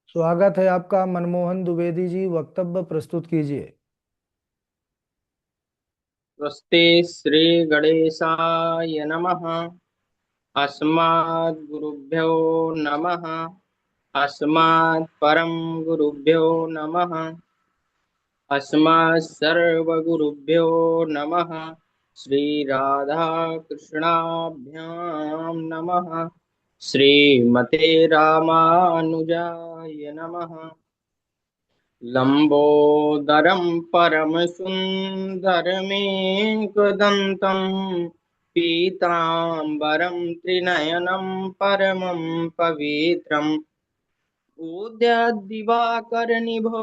स्वागत है आपका। मनमोहन द्विवेदी जी, वक्तव्य प्रस्तुत कीजिए। स्वस्ति श्री गणेशाय नमः। अस्मात् गुरुभ्यो नमः। अस्मात् परम गुरुभ्यो नमः। अस्मात् सर्वगुरुभ्यो नमः। श्री राधा कृष्णाभ्यां नमः। श्रीमते रामानुजाय नमः। लंबोदरं परमसुन्दरमेकदन्तं पीताम्बरं त्रिनयनं परमं पवित्रम् उद्यद्दिवाकरनिभो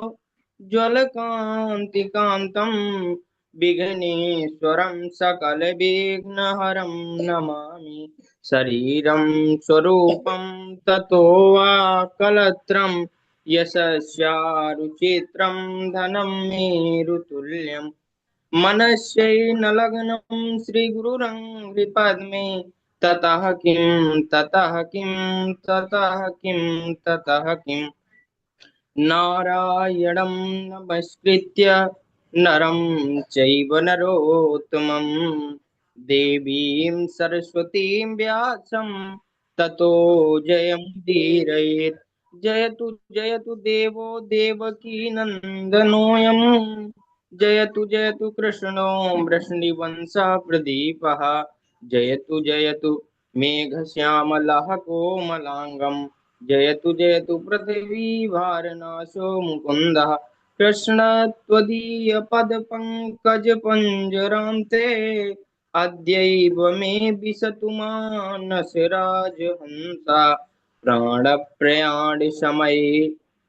ज्वलकान्तिकान्तं विघ्नेश्वरं सकलविघ्नहरं नमामि। शरीरं स्वरूपं ततो वा कलत्रं यशस्यारुचित्रं धनं मेरुतुल्यम् मनस्यैनलग्नं श्रीगुरुरङ्घ्रिपद्मे ततः किं नारायणं नमस्कृत्य नरं चैव नरोत्तमं देवीं सरस्वतीं व्यासं ततो जयमुदीरयेत्। जयतु जयतु देवो देवकी नन्दनोऽयं जयतु जयतु कृष्णो वृष्णिवंशः प्रदीपः। जयतु जयतु मेघश्यामलः कोमलाङ्गम् जयतु जयतु पृथिवी भारनाशो मुकुन्दः। कृष्ण त्वदीयपदपङ्कजपञ्जरान्ते अद्यैव मे विशतु मानसराजहंसा। प्राणप्रयाणसमये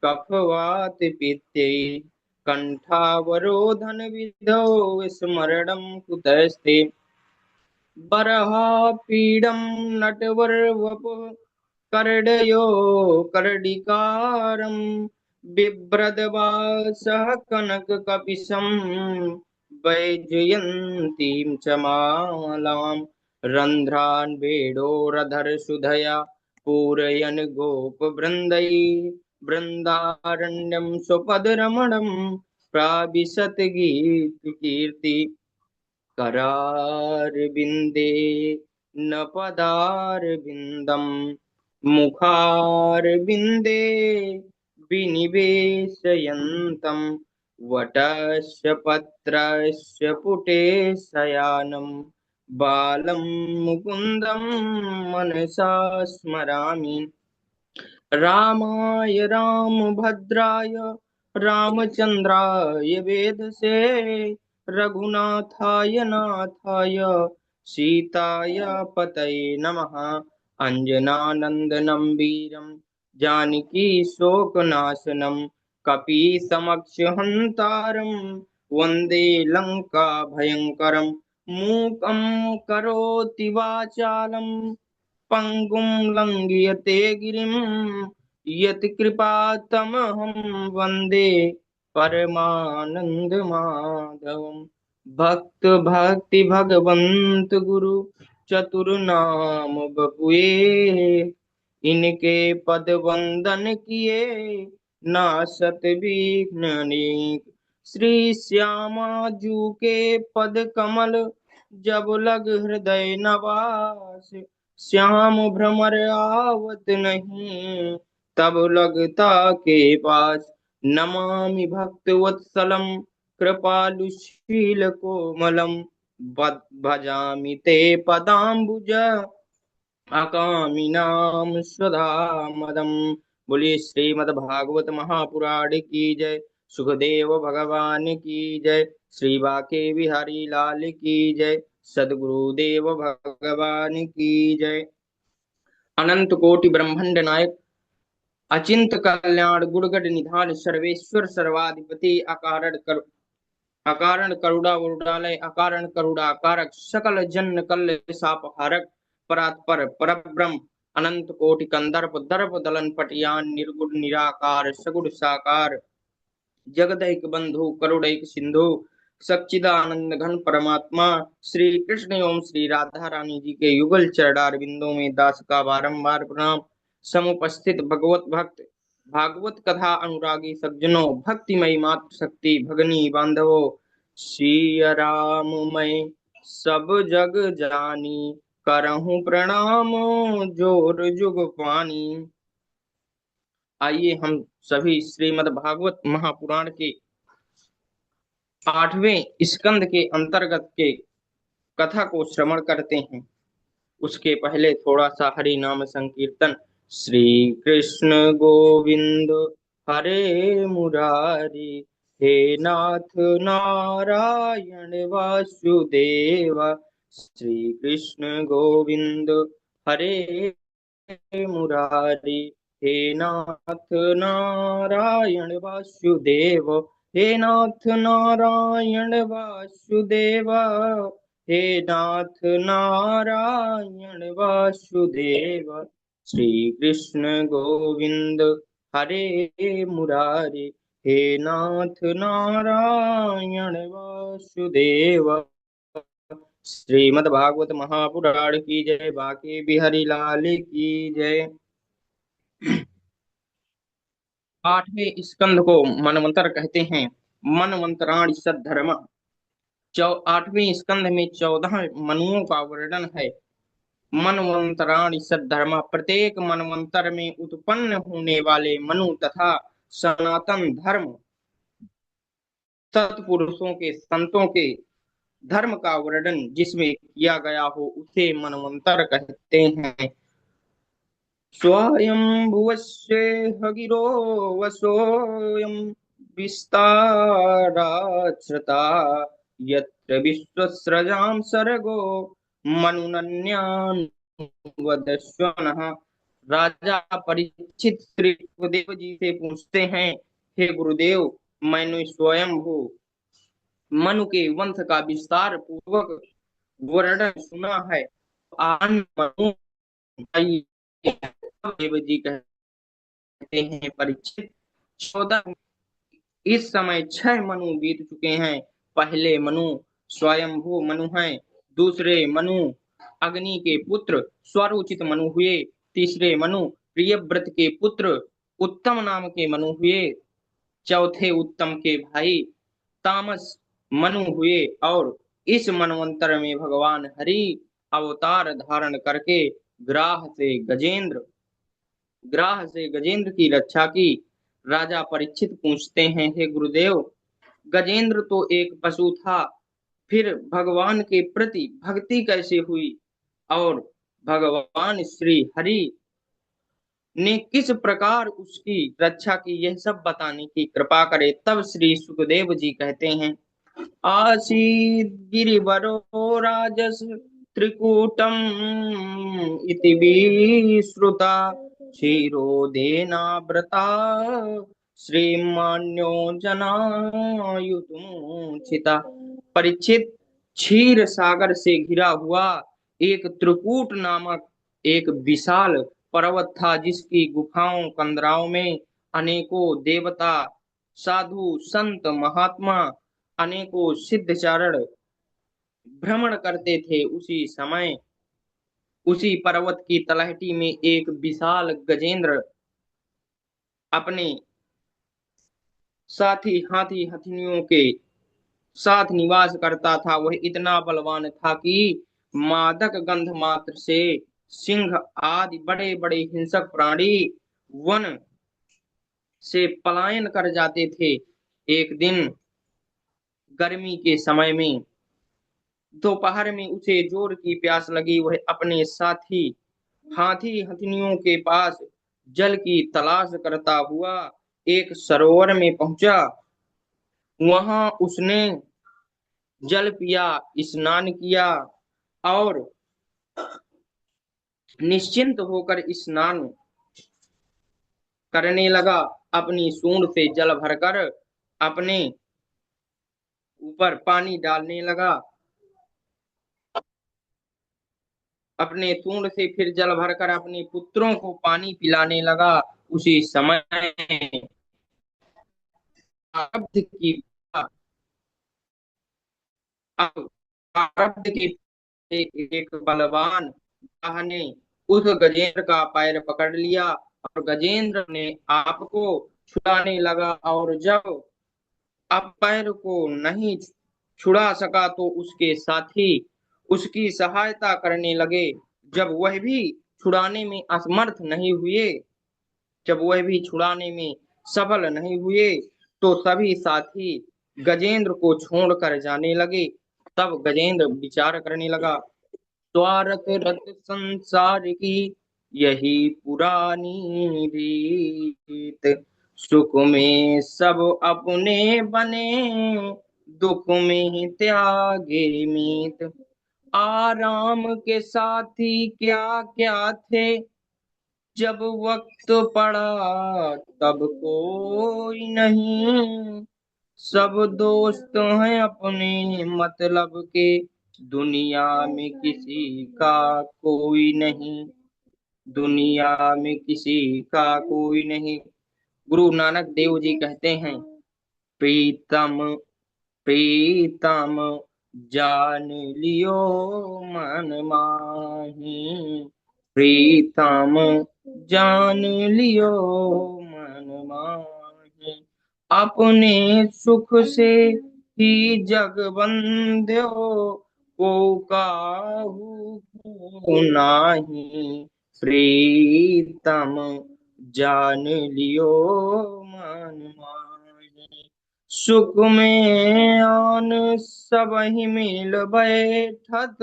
कफवातपित्ते कण्ठावरोधनविधौ स्मरणं कुतस्ते। बर्हापीडं नटवरवपुः कर्णयो कर्णिकारं बिभ्रद्वासः कनककपिशं वैजयन्तीं च मालां रन्ध्रान् वेणोरधरसुधया पूरयन् गोपवृन्दैः बृन्दारण्यं स्वपदरमणं प्राविशत् गीतकीर्ति करारविन्दे न पदारविन्दम् मुखारविन्दे विनिवेशयन्तं वटस्य पत्रस्य पुटे शयानं बालं मुकुन्दं मनसा स्मरामि। रामाय रामभद्राय रामचन्द्राय वेधसे रघुनाथाय नाथाय सीताय पतये नमः। अंजनानन्दनं वीरं जानकी शोकनाशनं कपीसमक्षहन्तारं वन्दे लङ्का भयङ्करं मूकं करोति वाचालं पंगुं लंघयते गिरिं यत्कृपातमहं वन्दे परमानन्दमाधवम्। भक्त भक्ति भगवंत गुरु चतुर्नाम बपुए इनके पद वंदन किए नासत विघ्न अनेक। श्री श्यामा जू के पद कमल जब लग हृदय नवास श्याम भ्रमर आवत नहीं तब लगता के पास। नमामि भक्त वत्सलम कृपालुशील कोमलम भजामि ते पदाम्बुज अकामिनाम स्वधामदम। बोलिए श्रीमद् भागवत महापुराण की जय। सुखदेव भगवान की जय। श्री बाके बिहारी लाल की जय। सदगुरुदेव भगवान की जय। अनंत कोटि ब्रह्मांड नायक अचिंत कल्याण गुणगण निधान सर्वेश्वर सर्वाधिपति अकारण करुणा वरुणालय अकारण करुणा कारक सकल जन कल्य सापहारक परात्पर परब्रह्म अनंत कोटि कंदर्प दर्प दलन पटियान निर्गुण निराकार सगुण साकार जगदैक बंधु करुणैक सिंधु सच्चिदानंद घन परमात्मा श्री कृष्ण एवं श्री राधा रानी जी के युगल चरणार बिंदों में दास का बारंबार प्रणाम। समुपस्थित भगवत भक्त भागवत कथा अनुरागी सज्जनों, भक्तिमयी मातृ शक्ति भगनी बांधवो, सिया राम मैं सब जग जानी, करहूं प्रणाम जोर जुग पानी। आइए हम सभी श्रीमद् भागवत महापुराण के 8वें स्कंद के अंतर्गत के कथा को श्रवण करते हैं। उसके पहले थोड़ा सा हरि नाम संकीर्तन। श्री कृष्ण गोविंद हरे मुरारी, हे नाथ नारायण वासुदेव। श्री कृष्ण गोविंद हरे मुरारी, हे नाथ नारायण वासुदेव। हे नाथ नारायण वासुदेव, हे नाथ नारायण वासुदेव। श्री कृष्ण गोविंद हरे मुरारी, हे नाथ नारायण वासुदेव। श्रीमद् भागवत महापुराण की जय। बांके बिहारी लाल की जय। 8वें स्कंद को मनवंतर कहते हैं। मनवंतराणि सद्धर्म। 8वें स्कंद में 14 मनुओं का वर्णन है। मनवंतराणि सद्धर्म, प्रत्येक मनवंतर में उत्पन्न होने वाले मनु तथा सनातन धर्म, सत्पुरुषों के संतों के धर्म का वर्णन जिसमें किया गया हो उसे मनवंतर कहते हैं। स्वयंभुवस्य गिरो वसोऽयं विस्ताराच्छ्रता, यत्र विश्वस्रजां सर्गो मनुनन्यान्वदस्वनः। राजा परीक्षित श्री गुरुदेव जी से पूछते हैं, हे गुरुदेव, मैंने स्वयंभू मनु के वंश का विस्तार पूर्वक वर्णन सुना है। आन मनु देव जी कहते हैं, परीक्षित 14 इस समय 6 मनु बीत चुके हैं। पहले मनु स्वयंभू मनु हैं। दूसरे मनु अग्नि के पुत्र स्वरोचित मनु हुए। तीसरे मनु प्रियव्रत के पुत्र उत्तम नाम के मनु हुए। चौथे उत्तम के भाई तामस मनु हुए। और इस मनवंतर में भगवान हरि अवतार धारण करके ग्राह से गजेंद्र की रक्षा की। राजा परीक्षित पूछते हैं, हे गुरुदेव, गजेंद्र तो एक पशु था, फिर भगवान के प्रति भक्ति कैसे हुई और भगवान श्री हरि ने किस प्रकार उसकी रक्षा की, यह सब बताने की कृपा करे। तब श्री सुखदेव जी कहते हैं, आसीद् गिरिवरो राजस त्रिकूटम इति विश्रुता, क्षीरोदेनाव्रता श्रीमान्यो जनायुतमुचिता। परीक्षित, क्षीर सागर से घिरा हुआ एक त्रिकूट नामक एक विशाल पर्वत था, जिसकी गुफाओं कंदराओं में अनेकों देवता, साधु, संत, महात्मा, अनेकों सिद्धचारण भ्रमण करते थे। उसी समय उसी पर्वत की तलहटी में एक विशाल गजेंद्र अपने साथी हाथी हथनियों के साथ निवास करता था। वह इतना बलवान था कि मादक गंध मात्र से सिंह आदि बड़े बड़े हिंसक प्राणी वन से पलायन कर जाते थे। एक दिन गर्मी के समय में दोपहर में उसे जोर की प्यास लगी। वह अपने साथी हाथी हथनियों के पास जल की तलाश करता हुआ एक सरोवर में पहुंचा। वहां उसने जल पिया, स्नान किया और निश्चिंत होकर स्नान करने लगा। अपनी सूंड से जल भरकर अपने ऊपर पानी डालने लगा। अपने सूंड से फिर जल भरकर अपने पुत्रों को पानी पिलाने लगा। उसी समय प्रारब्ध की प्रारब्ध की एक बलवान ने उस गजेंद्र का पैर पकड़ लिया और गजेंद्र ने आपको छुड़ाने लगा, और जब अब पैर को नहीं छुड़ा सका तो उसके साथी उसकी सहायता करने लगे। जब वह भी छुड़ाने में असमर्थ नहीं हुए जब वह भी छुड़ाने में सफल नहीं हुए, तो सभी साथी गजेंद्र को छोड़कर जाने लगे। तब गजेंद्र विचार करने लगा, स्वार्थ रत संसार की यही पुरानी रीत, सुख में सब अपने बने, दुख में त्यागे मीत। आराम के साथी क्या क्या थे, जब वक्त पड़ा तब कोई नहीं। सब दोस्त हैं अपने मतलब के, दुनिया में किसी का कोई नहीं। दुनिया में किसी का कोई नहीं। गुरु नानक देव जी कहते हैं, प्रीतम प्रीतम जान लियो मन माही। प्रीतम जान लियो मन माही। अपने सुख से ही जग बंध्यो, को काहू को नाही। प्रीतम जान लियो मन माही। सुख में आन सब ही मिल बैठत,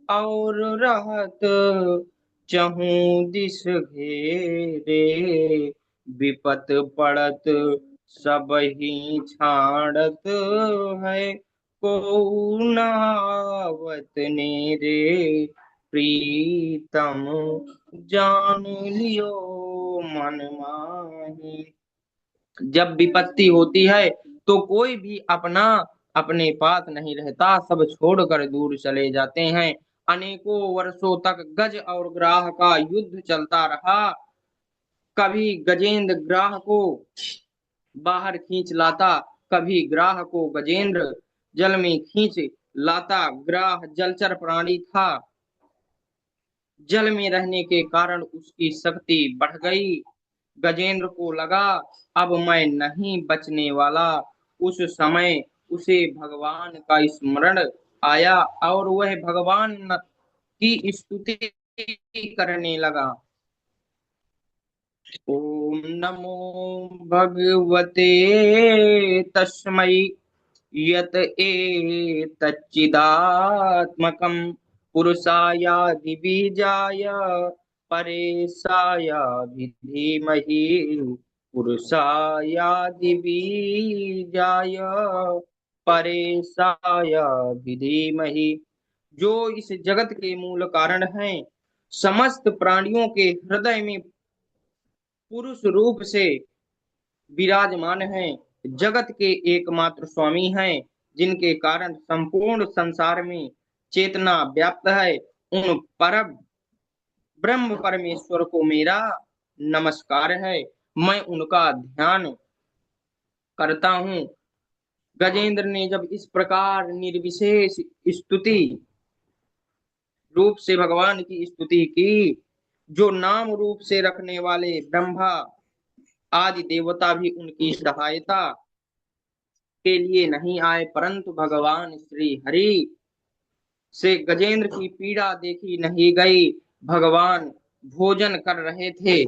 और रहत चहु दिस घेरे। विपत पड़त सब ही छाड़त है, को नावत नेरे। प्रीतम जान लियो मन माही। जब विपत्ति होती है तो कोई भी अपना अपने पास नहीं रहता, सब छोड़कर दूर चले जाते हैं। अनेकों वर्षों तक गज और ग्राह का युद्ध चलता रहा। कभी गजेंद्र ग्राह को बाहर खींच लाता, कभी ग्राह को गजेंद्र जल में खींच लाता। ग्राह जलचर प्राणी था, जल में रहने के कारण उसकी शक्ति बढ़ गई। गजेंद्र को लगा, अब मैं नहीं बचने वाला। उस समय उसे भगवान का स्मरण आया, और वह भगवान की स्तुति करने लगा। ओम नमो भगवते तस्मै यत एतच्चिदात्मकं पुरुषायादिबीजाय परेशाय धीमहि। पुरुषायादिबीजाय परेशाय धीमहि। जो इस जगत के मूल कारण हैं, समस्त प्राणियों के हृदय में पुरुष रूप से विराजमान हैं, जगत के एकमात्र स्वामी हैं, जिनके कारण संपूर्ण संसार में चेतना व्याप्त है। उन पर ब्रह्म परमेश्वर को मेरा नमस्कार है। मैं उनका ध्यान करता हूँ। गजेंद्र ने जब इस प्रकार निर्विशेष स्तुति रूप से भगवान की स्तुति की, जो नाम रूप से रखने वाले ब्रह्मा आदि देवता भी उनकी सहायता के लिए नहीं आए, परंतु भगवान श्री हरि से गजेंद्र की पीड़ा देखी नहीं गई। भगवान भोजन कर रहे थे,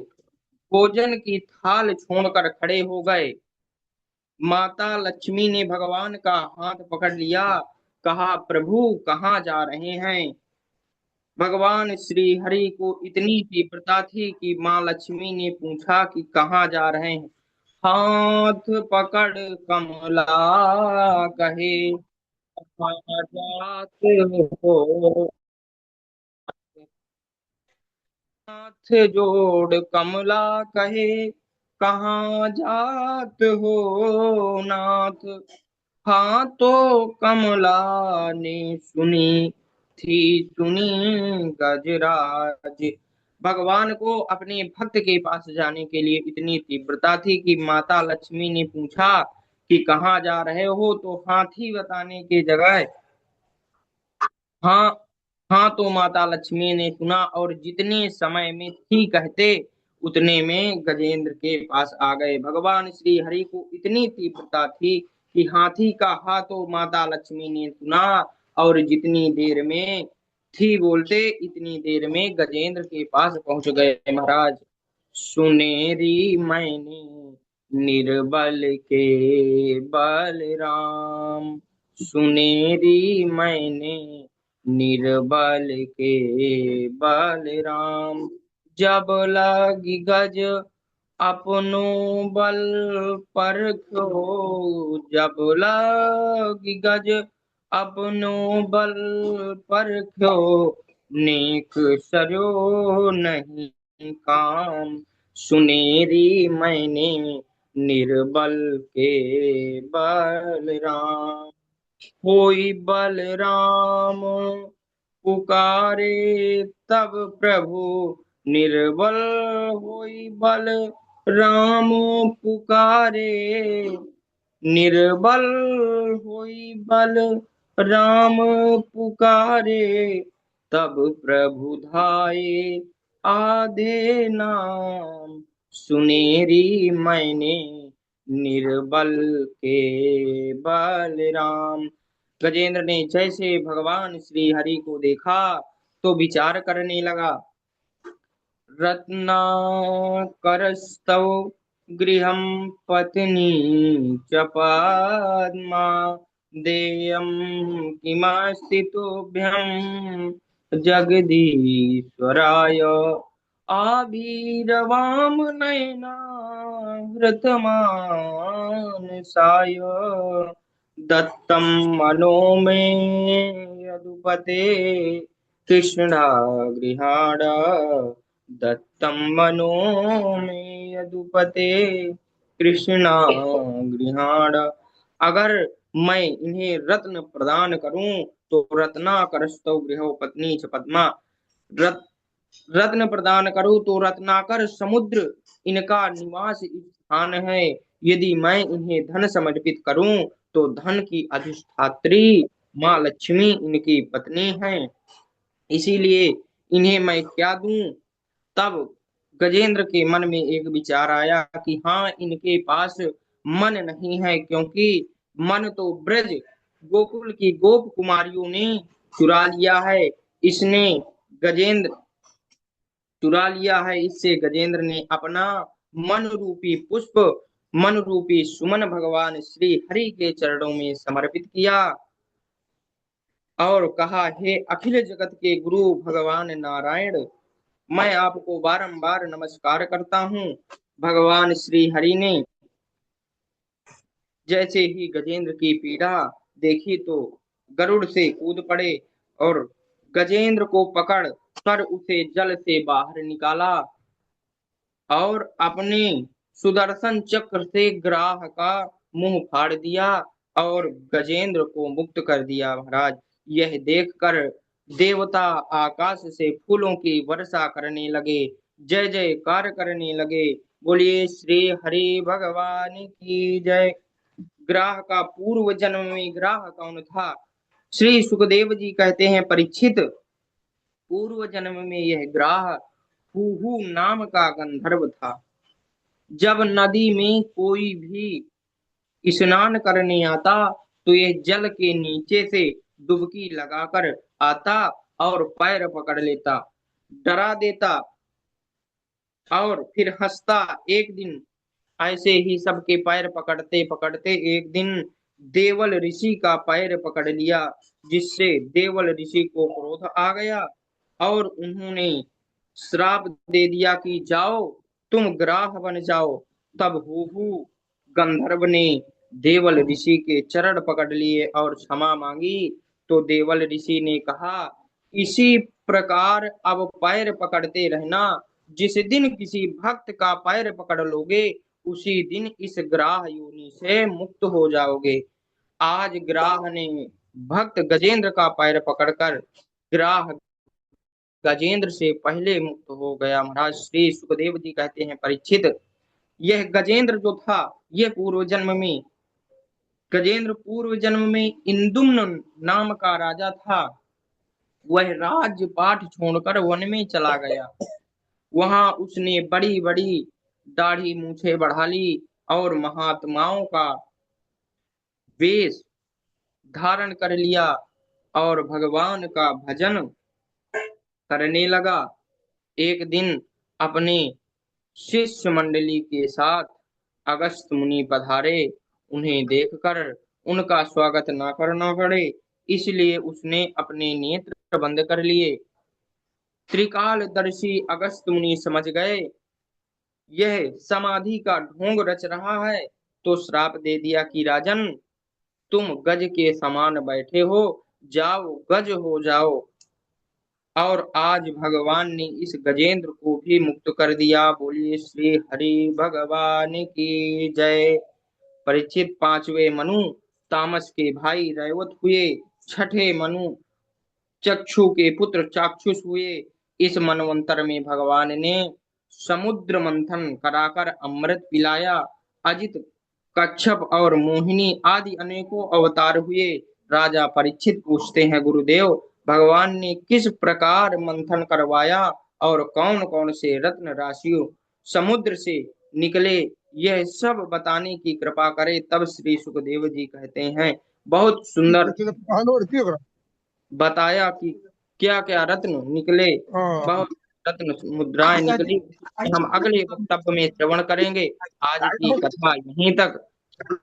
भोजन की थाल छोड़कर खड़े हो गए। माता लक्ष्मी ने भगवान का हाथ पकड़ लिया, कहा, प्रभु कहाँ जा रहे हैं। भगवान श्री हरि को इतनी तीव्रता थी कि माँ लक्ष्मी ने पूछा कि कहाँ जा रहे हैं। हाथ पकड़ कमला कहे, कहाँ जाते हो। हाथ जोड़ कमला कहे, कहाँ जात हो नाथ। हाँ तो कमला ने सुनी गजराज। भगवान को अपने भक्त के पास जाने के लिए इतनी तीव्रता थी कि माता लक्ष्मी ने पूछा कि कहाँ जा रहे हो, तो हाथी बताने के जगह हाँ हाँ तो माता लक्ष्मी ने सुना, और जितने समय में थी कहते उतने में गजेंद्र के पास आ गए। भगवान श्री हरि को इतनी तीव्रता थी कि हाथी का हाथों माता लक्ष्मी ने सुना, और जितनी देर में थी बोलते इतनी देर में गजेंद्र के पास पहुंच गए। महाराज, सुनेरी मैंने निर्बल के बलराम, सुनेरी मैंने निर्बल के बलराम, जब लगी गज अपनो बल परखो, जब लगी गज अपनो बल परखो, नेक सरो नहीं काम, सुनेरी मैंने निर्बल के बलराम, होई बलराम पुकारे तब प्रभु निर्बल, होई बल राम पुकारे निर्बल, होई बल राम पुकारे, तब प्रभु धाये आधे नाम, सुनेरी मैंने निर्बल के बलराम। गजेंद्र ने जैसे भगवान श्री हरि को देखा तो विचार करने लगा। रत्नाकरस्तव गृहं पत्नी च पद्मा, देयं किमास्तितोभ्यं जगदीश्वराय, आभीरवाम नयना हृतमानसाय, दत्तं मनो मे यदुपते कृष्णागृहाण, दत्तं मनो मे यदुपते कृष्णागृहाण। अगर मैं इन्हें रत्न प्रदान करूं तो रत्नाकरस्तौ गृहो पत्नी च पद्मा, रत्न प्रदान करूं तो रत्नाकर समुद्र इनका निवास स्थान है। यदि मैं इन्हें धन समर्पित करूं तो धन की अधिष्ठात्री माँ लक्ष्मी इनकी पत्नी है, इसीलिए इन्हें मैं क्या दूं। तब गजेंद्र के मन में एक विचार आया कि हाँ, इनके पास मन नहीं है, क्योंकि मन तो ब्रज गोकुल की गोप कुमारियों ने चुरा लिया है। इसने गजेंद्र चुरा लिया है, इससे गजेंद्र ने अपना मन रूपी पुष्प, मन रूपी सुमन भगवान श्री हरि के चरणों में समर्पित किया और कहा, हे अखिल जगत के गुरु भगवान नारायण, मैं आपको बारंबार नमस्कार करता हूँ। भगवान श्री हरि ने जैसे ही गजेंद्र की पीड़ा देखी तो गरुड़ से कूद पड़े और गजेंद्र को पकड़ कर उसे जल से बाहर निकाला और अपने सुदर्शन चक्र से ग्राह का मुंह फाड़ दिया और गजेंद्र को मुक्त कर दिया। महाराज, यह देखकर देवता आकाश से फूलों की वर्षा करने लगे, जय जयकार करने लगे। बोलिए श्री हरि भगवान की जय। ग्राह का पूर्व जन्म में ग्राह कौन था? श्री सुखदेव जी कहते हैं, परीक्षित, पूर्व जन्म में यह ग्राह हुहु नाम का गंधर्व था। जब नदी में कोई भी स्नान करने आता तो ये जल के नीचे से डुबकी लगाकर आता और पैर पकड़ लेता, डरा देता और फिर हंसता। एक दिन ऐसे ही सबके पैर पकड़ते पकड़ते एक दिन देवल ऋषि का पैर पकड़ लिया, जिससे देवल ऋषि को क्रोध आ गया और उन्होंने श्राप दे दिया कि जाओ तुम ग्राह बन जाओ। तब हुहु गंधर्व ने देवल ऋषि के चरण पकड़ लिए और क्षमा मांगी। तो देवल ऋषि ने कहा, इसी प्रकार अब पैर पकड़ते रहना, जिस दिन किसी भक्त का पैर पकड़ लोगे उसी दिन इस ग्राह योनि से मुक्त हो जाओगे। आज ग्राह ने भक्त गजेंद्र का पैर पकड़कर ग्राह गजेंद्र से पहले मुक्त हो गया। महाराज, श्री सुखदेव जी कहते हैं, परीक्षित, यह गजेंद्र जो था यह पूर्व जन्म में गजेंद्र पूर्व जन्म में इंदुम्न नाम का राजा था। वह राज्य पाठ छोड़कर वन में चला गया। वहां उसने बड़ी बड़ी दाढ़ी मूछें बढ़ा ली और महात्माओं का वेश धारण कर लिया और भगवान का भजन करने लगा। एक दिन अपने शिष्य मंडली के साथ अगस्त मुनि पधारे। उन्हें देखकर उनका स्वागत न करना पड़े, इसलिए उसने अपने नेत्र बंद कर लिए। त्रिकालदर्शी अगस्त मुनि समझ गए यह समाधि का ढोंग रच रहा है, तो श्राप दे दिया कि राजन, तुम गज के समान बैठे हो, जाओ गज हो जाओ। और आज भगवान ने इस गजेंद्र को भी मुक्त कर दिया। बोलिए श्री हरि भगवान की जय। परीक्षित पांचवे मनु तामस के भाई रैवत हुए। छठे मनु चक्षु के पुत्र चाक्षुष हुए। इस मनवंतर में भगवान ने समुद्र मंथन कराकर अमृत पिलाया। अजित, कच्छप और मोहिनी आदि अनेकों अवतार हुए। राजा परीक्षित पूछते हैं, गुरुदेव भगवान ने किस प्रकार मंथन करवाया और कौन कौन से रत्न राशियों समुद्र से निकले, यह सब बताने की कृपा करे। तब श्री सुखदेव जी कहते हैं, बहुत सुंदर बताया कि क्या क्या रत्न निकले, बहुत रत्न मुद्राएं निकली। हम अगले वक्तव्य में श्रवण करेंगे। आज की कथा यहीं तक।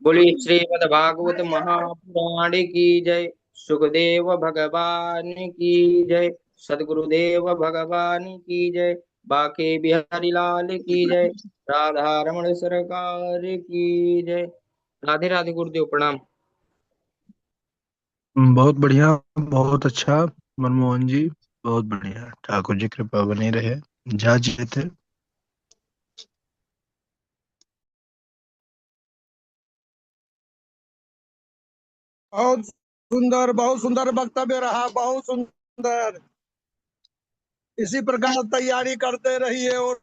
बोलिए श्रीमद् भागवत महापुराण की जय। सुखदेव भगवान की जय। सदगुरुदेव भगवान की जय। बाके बिहारी लाल की जय। राधा रमण सरकार की जय। राधे राधे गुरुदेव, प्रणाम। बहुत बढ़िया, बहुत अच्छा मनमोहन जी, बहुत बढ़िया। ठाकुर जी कृपा बनी रहे। जहाँ जी थे। बहुत सुंदर वक्तव्य रहा, बहुत सुंदर। इसी प्रकार तैयारी करते रहिए और